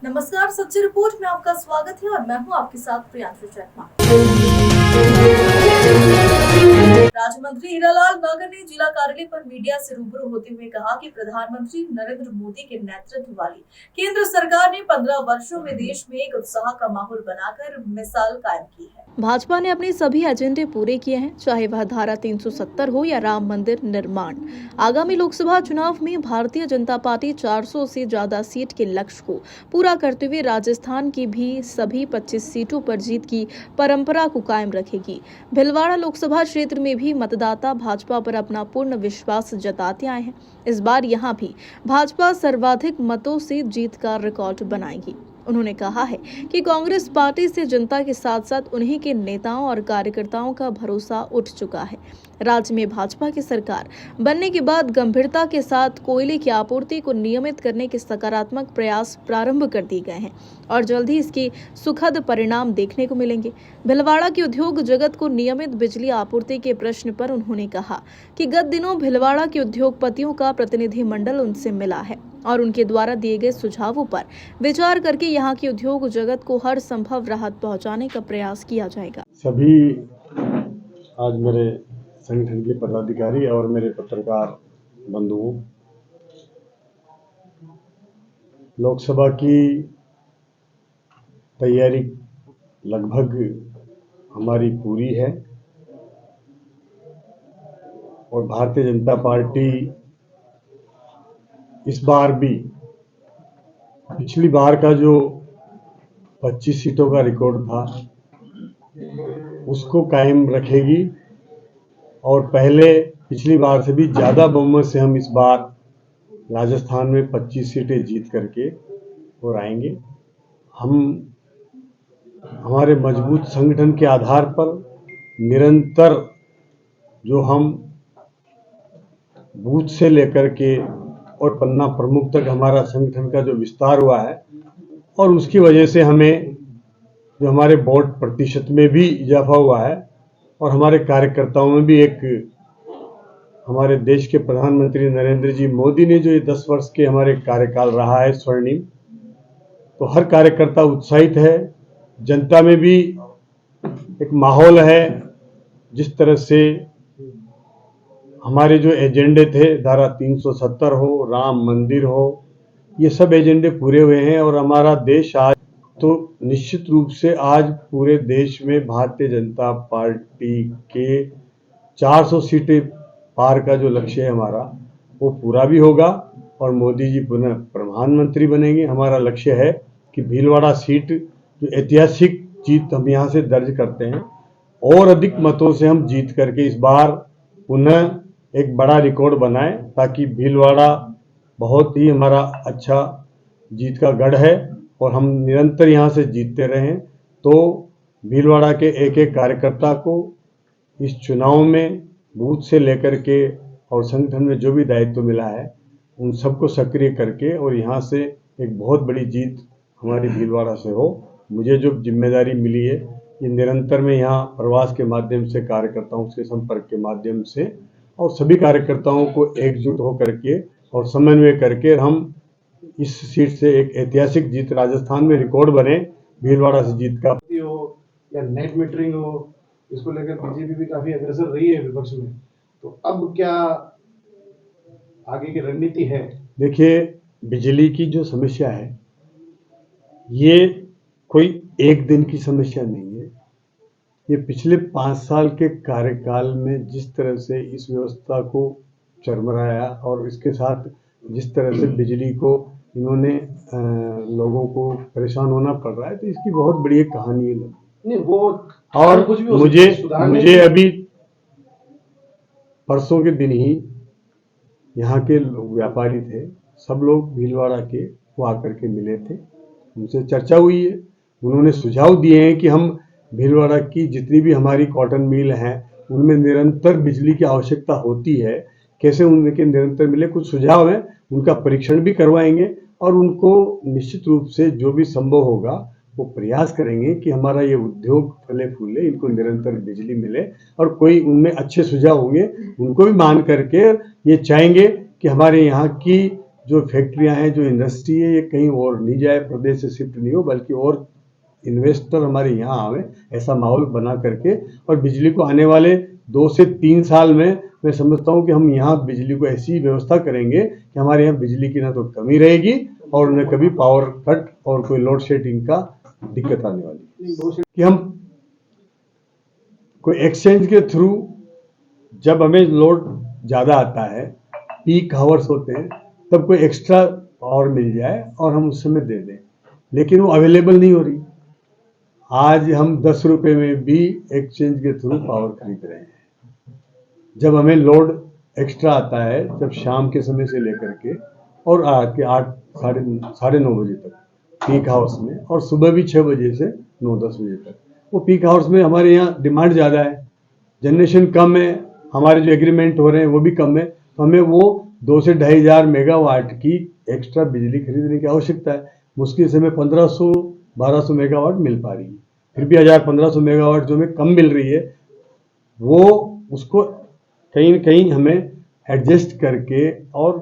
नमस्कार, सच्ची रिपोर्ट में आपका स्वागत है और मैं हूं आपके साथ प्रियांशु शर्मा। राज्य मंत्री हीरालाल नागर ने जिला कार्यालय पर मीडिया से रूबरू होते हुए कहा कि प्रधानमंत्री नरेंद्र मोदी के नेतृत्व वाली केंद्र सरकार ने 15 वर्षों में देश में एक उत्साह का माहौल बनाकर मिसाल कायम की है। भाजपा ने अपने सभी एजेंडे पूरे किए हैं, चाहे वह धारा 370 हो या राम मंदिर निर्माण। आगामी लोकसभा चुनाव में भारतीय जनता पार्टी 400 से ज्यादा सीट के लक्ष्य को पूरा करते हुए राजस्थान की भी सभी 25 सीटों पर जीत की परंपरा को कायम रखेगी। भीलवाड़ा लोकसभा क्षेत्र में भी मतदाता भाजपा पर अपना पूर्ण विश्वास जताते आए हैं। इस बार यहां भी भाजपा सर्वाधिक मतों से जीत का रिकॉर्ड बनाएगी। उन्होंने कहा है कि कांग्रेस पार्टी से जनता के साथ साथ उन्हीं के नेताओं और कार्यकर्ताओं का भरोसा उठ चुका है। राज्य में भाजपा की सरकार बनने के बाद गंभीरता के साथ कोयले की आपूर्ति को नियमित करने के सकारात्मक प्रयास प्रारंभ कर दिए गए हैं और जल्द ही इसके सुखद परिणाम देखने को मिलेंगे। भीलवाड़ा के उद्योग जगत को नियमित बिजली आपूर्ति के प्रश्न पर उन्होंने कहा कि गत दिनों भीलवाड़ा के उद्योगपतियों का प्रतिनिधिमंडल उनसे मिला है और उनके द्वारा दिए गए सुझावों पर विचार करके यहाँ के उद्योग जगत को हर संभव राहत पहुँचाने का प्रयास किया जाएगा। सभी आज मेरे संगठन के पदाधिकारी और मेरे पत्रकार बंधुओं, लोकसभा की तैयारी लगभग हमारी पूरी है और भारतीय जनता पार्टी इस बार भी पिछली बार का जो 25 सीटों का रिकॉर्ड था उसको कायम रखेगी और पहले पिछली बार से भी ज़्यादा बहुमत से हम इस बार राजस्थान में 25 सीटें जीत करके और आएंगे। हम हमारे मजबूत संगठन के आधार पर निरंतर जो हम बूथ से लेकर के और पन्ना प्रमुख तक हमारा संगठन का जो विस्तार हुआ है और उसकी वजह से हमें जो हमारे वोट प्रतिशत में भी इजाफा हुआ है और हमारे कार्यकर्ताओं में भी एक हमारे देश के प्रधानमंत्री नरेंद्र जी मोदी ने जो ये 10 वर्ष के हमारे कार्यकाल रहा है स्वर्णिम, तो हर कार्यकर्ता उत्साहित है। जनता में भी एक माहौल है। जिस तरह से हमारे जो एजेंडे थे, धारा 370 हो, राम मंदिर हो, ये सब एजेंडे पूरे हुए हैं और हमारा देश आज तो निश्चित रूप से आज पूरे देश में भारतीय जनता पार्टी के 400 सीटें पार का जो लक्ष्य है हमारा, वो पूरा भी होगा और मोदी जी पुनः प्रधानमंत्री बनेंगे। हमारा लक्ष्य है कि भीलवाड़ा सीट जो ऐतिहासिक जीत हम यहाँ से दर्ज करते हैं और अधिक मतों से हम जीत करके इस बार पुनः एक बड़ा रिकॉर्ड बनाएं, ताकि भीलवाड़ा बहुत ही हमारा अच्छा जीत का गढ़ है और हम निरंतर यहाँ से जीतते रहें। तो भीलवाड़ा के एक एक कार्यकर्ता को इस चुनाव में बूथ से लेकर के और संगठन में जो भी दायित्व मिला है उन सबको सक्रिय करके और यहाँ से एक बहुत बड़ी जीत हमारी भीलवाड़ा से हो। मुझे जो जिम्मेदारी मिली है, ये निरंतर मैं यहाँ प्रवास के माध्यम से कार्यकर्ताओं से संपर्क के माध्यम से और सभी कार्यकर्ताओं को एकजुट होकर के और समन्वय करके हम इस सीट से एक ऐतिहासिक जीत राजस्थान में रिकॉर्ड बने भीलवाड़ा से जीत का हो या नेट मीटरिंग हो, इसको लेकर बीजेपी भी काफी अग्रसर रही है विपक्ष में। तो अब क्या आगे की रणनीति है? देखिए, बिजली की जो समस्या है ये कोई एक दिन की समस्या नहीं है। ये पिछले 5 साल के कार्यकाल में जिस तरह से इस व्यवस्था को चरमराया और इसके साथ जिस तरह से बिजली को इन्होंने लोगों को परेशान होना पड़ रहा है, तो इसकी बहुत बड़ी एक कहानी है। नहीं वो और मुझे अभी परसों के दिन ही यहाँ के व्यापारी थे, सब लोग भीलवाड़ा के, वो आकर के मिले थे, उनसे चर्चा हुई है। उन्होंने सुझाव दिए हैं कि हम भीलवाड़ा की जितनी भी हमारी कॉटन मिल हैं उनमें निरंतर बिजली की आवश्यकता होती है, कैसे उनके निरंतर मिले। कुछ सुझाव हैं, उनका परीक्षण भी करवाएंगे और उनको निश्चित रूप से जो भी संभव होगा वो प्रयास करेंगे कि हमारा ये उद्योग फले फूले, इनको निरंतर बिजली मिले। और कोई उनमें अच्छे सुझाव होंगे उनको भी मान करके ये चाहेंगे कि हमारे यहाँ की जो फैक्ट्रियां हैं, जो इंडस्ट्री है, ये कहीं और नहीं जाए, प्रदेश से शिफ्ट नहीं हो, बल्कि और इन्वेस्टर हमारे यहाँ आवे, ऐसा माहौल बना करके। और बिजली को आने वाले 2 से 3 साल में मैं समझता हूँ कि हम यहाँ बिजली को ऐसी व्यवस्था करेंगे कि हमारे यहाँ बिजली की ना तो कमी रहेगी और न कभी पावर कट और कोई लोड शेडिंग का दिक्कत आने वाली है। कि हम कोई एक्सचेंज के थ्रू जब हमें लोड ज़्यादा आता है, पीक आवर्स होते हैं, तब कोई एक्स्ट्रा पावर मिल जाए और हम उस समय दे दें, लेकिन वो अवेलेबल नहीं हो रही। आज हम 10 रुपये में भी एक्सचेंज के थ्रू पावर खरीद रहे हैं। जब हमें लोड एक्स्ट्रा आता है, जब शाम के समय से लेकर के और रात के 8 साढ़े 9 बजे तक पीक हाउस में, और सुबह भी 6 बजे से 9-10 बजे तक, वो पीक हाउस में हमारे यहाँ डिमांड ज़्यादा है, जनरेशन कम है, हमारे जो एग्रीमेंट हो रहे हैं वो भी कम है, तो हमें वो 2 से 2,500 मेगावाट की एक्स्ट्रा बिजली खरीदने की आवश्यकता है। मुश्किल से हमें 1500-1200 मेगावाट मिल पा रही है, फिर भी 1000-1500 मेगावाट जो हमें कम मिल रही है, वो उसको कहीं न कहीं हमें एडजस्ट करके और